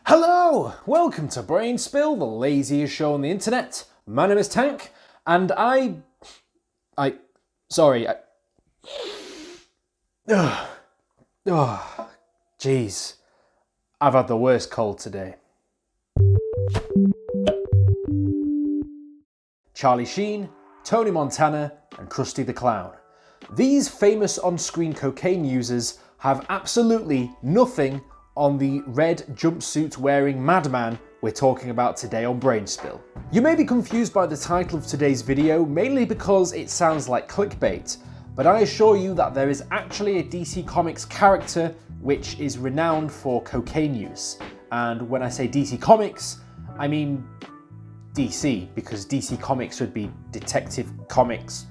Hello! Welcome to Brain Spill, the laziest show on the internet. My name is Tank, and jeez. I've had the worst cold today. Charlie Sheen, Tony Montana, and Krusty the Clown. These famous on-screen cocaine users have absolutely nothing on the red jumpsuit wearing madman we're talking about today on Brain Spill. You may be confused by the title of today's video, mainly because it sounds like clickbait, but I assure you that there is actually a DC Comics character which is renowned for cocaine use. And when I say DC Comics, I mean DC, because DC Comics would be Detective Comics.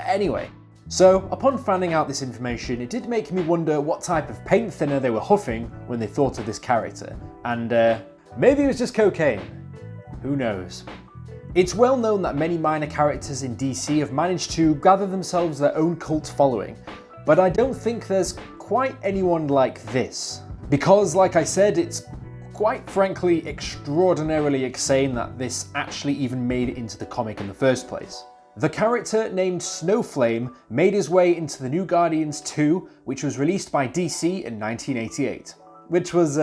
Anyway. So, upon finding out this information, it did make me wonder what type of paint thinner they were huffing when they thought of this character. And maybe it was just cocaine. Who knows? It's well known that many minor characters in DC have managed to gather themselves their own cult following, but I don't think there's quite anyone like this. Because, like I said, it's quite frankly extraordinarily insane that this actually even made it into the comic in the first place. The character named Snowflame made his way into the New Guardians 2, which was released by DC in 1988, which was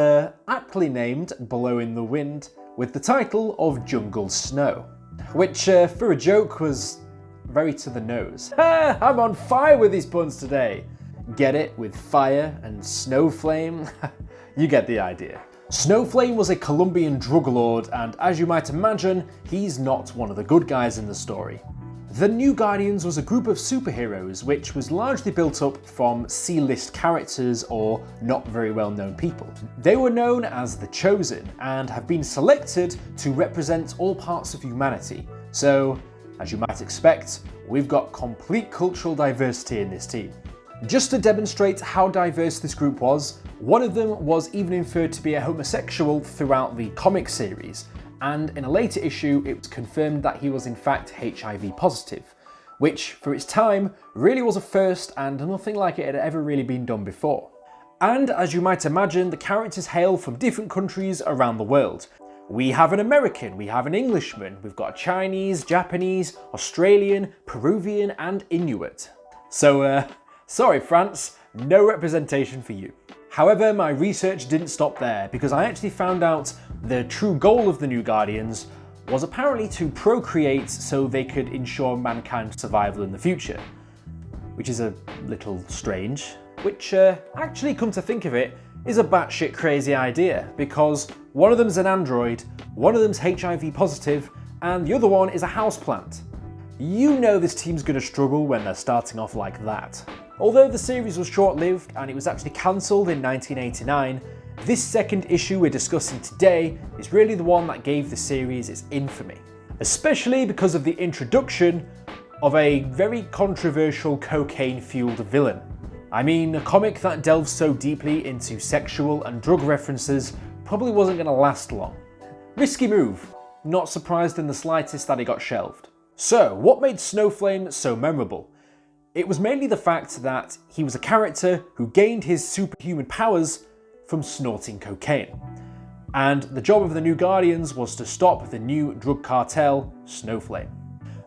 aptly named Below in the Wind, with the title of Jungle Snow, which for a joke was very to the nose. I'm on fire with these puns today! Get it? With fire and Snowflame? You get the idea. Snowflame was a Colombian drug lord, and as you might imagine, he's not one of the good guys in the story. The New Guardians was a group of superheroes which was largely built up from C-list characters or not very well known people. They were known as the Chosen and have been selected to represent all parts of humanity. So, as you might expect, we've got complete cultural diversity in this team. Just to demonstrate how diverse this group was, one of them was even inferred to be a homosexual throughout the comic series. And in a later issue, it was confirmed that he was in fact HIV positive, which for its time really was a first and nothing like it had ever really been done before. And as you might imagine, the characters hail from different countries around the world. We have an American, we have an Englishman, we've got a Chinese, Japanese, Australian, Peruvian, and Inuit. So, sorry France, no representation for you. However, my research didn't stop there, because I actually found out the true goal of the New Guardians was apparently to procreate so they could ensure mankind's survival in the future. Which is a little strange. Which, actually come to think of it, is a batshit crazy idea, because one of them's an android, one of them's HIV positive, and the other one is a houseplant. You know this team's gonna struggle when they're starting off like that. Although the series was short-lived and it was actually cancelled in 1989, this second issue we're discussing today is really the one that gave the series its infamy. Especially because of the introduction of a very controversial cocaine-fueled villain. I mean, a comic that delves so deeply into sexual and drug references probably wasn't going to last long. Risky move, not surprised in the slightest that it got shelved. So, what made Snowflame so memorable? It was mainly the fact that he was a character who gained his superhuman powers from snorting cocaine. And the job of the New Guardians was to stop the new drug cartel, Snowflame.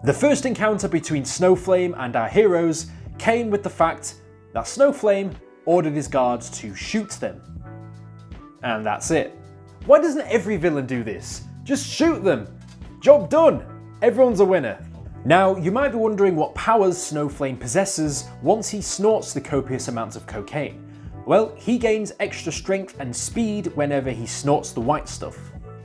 The first encounter between Snowflame and our heroes came with the fact that Snowflame ordered his guards to shoot them. And that's it. Why doesn't every villain do this? Just shoot them! Job done! Everyone's a winner. Now, you might be wondering what powers Snowflame possesses once he snorts the copious amounts of cocaine. Well, he gains extra strength and speed whenever he snorts the white stuff.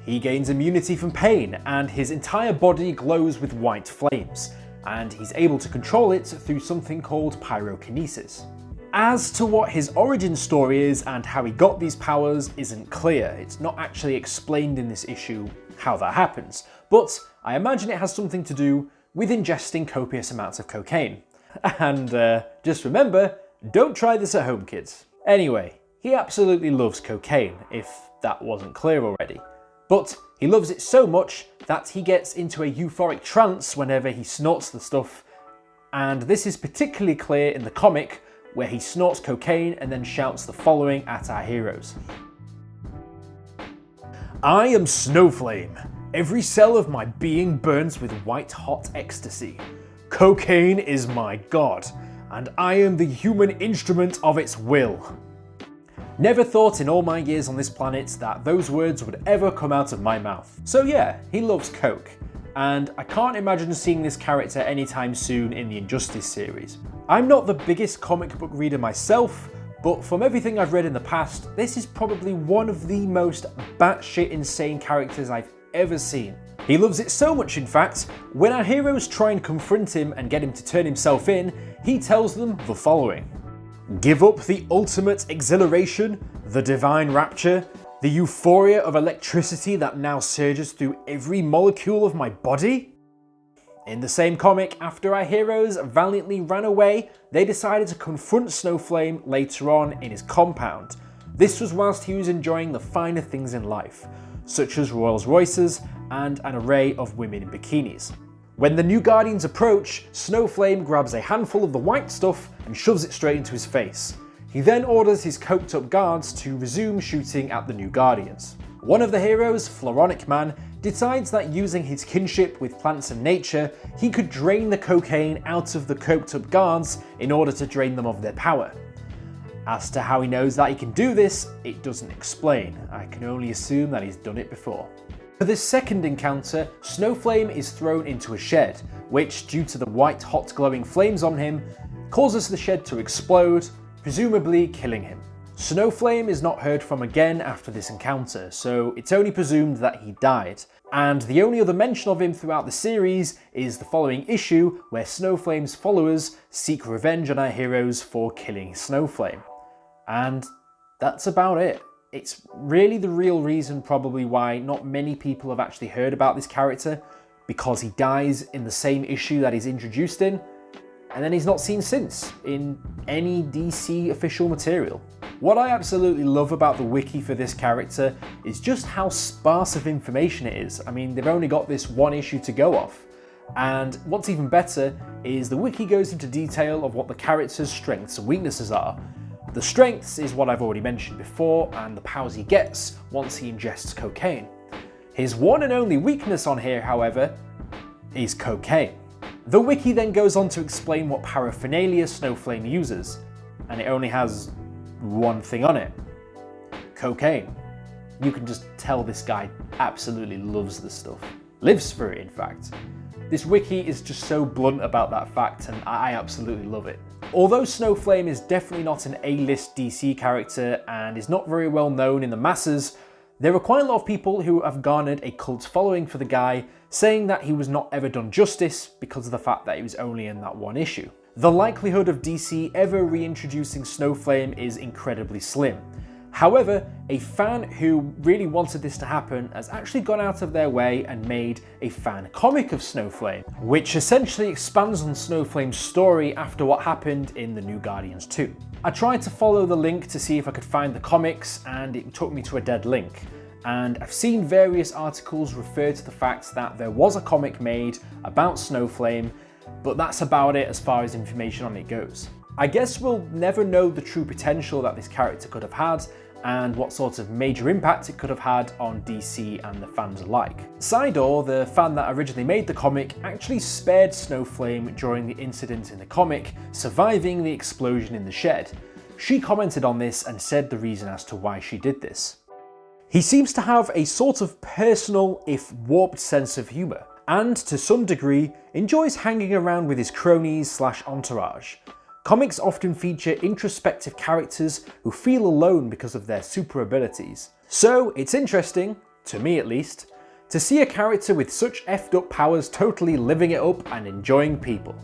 He gains immunity from pain, and his entire body glows with white flames, and he's able to control it through something called pyrokinesis. As to what his origin story is and how he got these powers isn't clear. It's not actually explained in this issue how that happens, but I imagine it has something to do with ingesting copious amounts of cocaine. And just remember, don't try this at home, kids. Anyway, he absolutely loves cocaine, if that wasn't clear already. But he loves it so much that he gets into a euphoric trance whenever he snorts the stuff, and this is particularly clear in the comic, where he snorts cocaine and then shouts the following at our heroes. I am Snowflame. Every cell of my being burns with white-hot ecstasy. Cocaine is my god, and I am the human instrument of its will. Never thought in all my years on this planet that those words would ever come out of my mouth. So yeah, he loves coke, and I can't imagine seeing this character anytime soon in the Injustice series. I'm not the biggest comic book reader myself, but from everything I've read in the past, this is probably one of the most batshit insane characters I've ever seen. He loves it so much, in fact, when our heroes try and confront him and get him to turn himself in, he tells them the following. Give up the ultimate exhilaration, the divine rapture, the euphoria of electricity that now surges through every molecule of my body? In the same comic, after our heroes valiantly ran away, they decided to confront Snowflame later on in his compound. This was whilst he was enjoying the finer things in life, such as Rolls Royces and an array of women in bikinis. When the new Guardians approach, Snowflame grabs a handful of the white stuff and shoves it straight into his face. He then orders his coked up guards to resume shooting at the new Guardians. One of the heroes, Floronic Man, decides that using his kinship with plants and nature, he could drain the cocaine out of the coked up guards in order to drain them of their power. As to how he knows that he can do this, it doesn't explain. I can only assume that he's done it before. For this second encounter, Snowflame is thrown into a shed, which, due to the white hot glowing flames on him, causes the shed to explode, presumably killing him. Snowflame is not heard from again after this encounter, so it's only presumed that he died. And the only other mention of him throughout the series is the following issue, where Snowflame's followers seek revenge on our heroes for killing Snowflame. And that's about it. It's really the real reason probably why not many people have actually heard about this character, because he dies in the same issue that he's introduced in, and then he's not seen since in any DC official material. What I absolutely love about the wiki for this character is just how sparse of information it is. I mean, they've only got this one issue to go off. And what's even better is the wiki goes into detail of what the character's strengths and weaknesses are. The strengths is what I've already mentioned before, and the powers he gets once he ingests cocaine. His one and only weakness on here, however, is cocaine. The wiki then goes on to explain what paraphernalia Snowflame uses, and it only has one thing on it: cocaine. You can just tell this guy absolutely loves this stuff. Lives for it, in fact. This wiki is just so blunt about that fact, and I absolutely love it. Although Snowflame is definitely not an A-list DC character and is not very well known in the masses, there are quite a lot of people who have garnered a cult following for the guy, saying that he was not ever done justice because of the fact that he was only in that one issue. The likelihood of DC ever reintroducing Snowflame is incredibly slim. However, a fan who really wanted this to happen has actually gone out of their way and made a fan comic of Snowflame, which essentially expands on Snowflame's story after what happened in The New Guardians 2. I tried to follow the link to see if I could find the comics, and it took me to a dead link. And I've seen various articles refer to the fact that there was a comic made about Snowflame, but that's about it as far as information on it goes. I guess we'll never know the true potential that this character could have had, and what sort of major impact it could have had on DC and the fans alike. Sidor, the fan that originally made the comic, actually spared Snowflame during the incident in the comic, surviving the explosion in the shed. She commented on this and said the reason as to why she did this. He seems to have a sort of personal, if warped, sense of humour, and to some degree enjoys hanging around with his cronies / entourage. Comics often feature introspective characters who feel alone because of their super abilities. So it's interesting, to me at least, to see a character with such effed up powers totally living it up and enjoying people.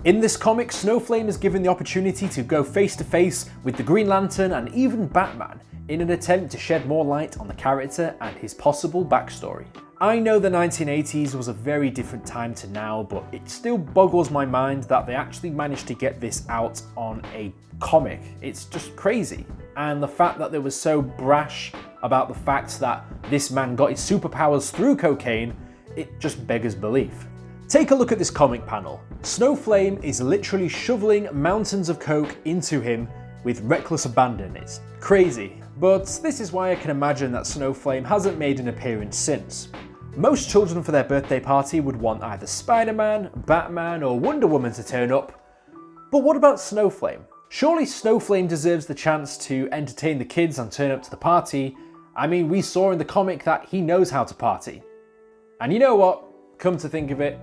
In this comic, Snowflame is given the opportunity to go face to face with the Green Lantern and even Batman in an attempt to shed more light on the character and his possible backstory. I know the 1980s was a very different time to now, but it still boggles my mind that they actually managed to get this out on a comic. It's just crazy. And the fact that they were so brash about the fact that this man got his superpowers through cocaine, it just beggars belief. Take a look at this comic panel. Snowflame is literally shoveling mountains of coke into him with reckless abandon. It's crazy. but this is why I can imagine that Snowflame hasn't made an appearance since. Most children for their birthday party would want either Spider-Man, Batman or Wonder Woman to turn up, but what about Snowflame? Surely Snowflame deserves the chance to entertain the kids and turn up to the party. I mean, we saw in the comic that he knows how to party. And you know what? Come to think of it,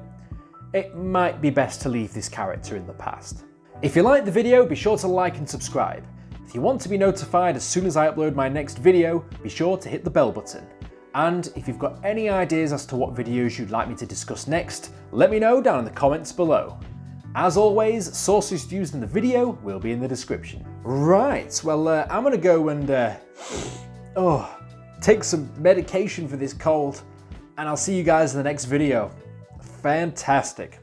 it might be best to leave this character in the past. If you liked the video, be sure to like and subscribe. If you want to be notified as soon as I upload my next video, be sure to hit the bell button. And if you've got any ideas as to what videos you'd like me to discuss next, let me know down in the comments below. As always, sources used in the video will be in the description. Right, well I'm gonna go and take some medication for this cold, and I'll see you guys in the next video. Fantastic.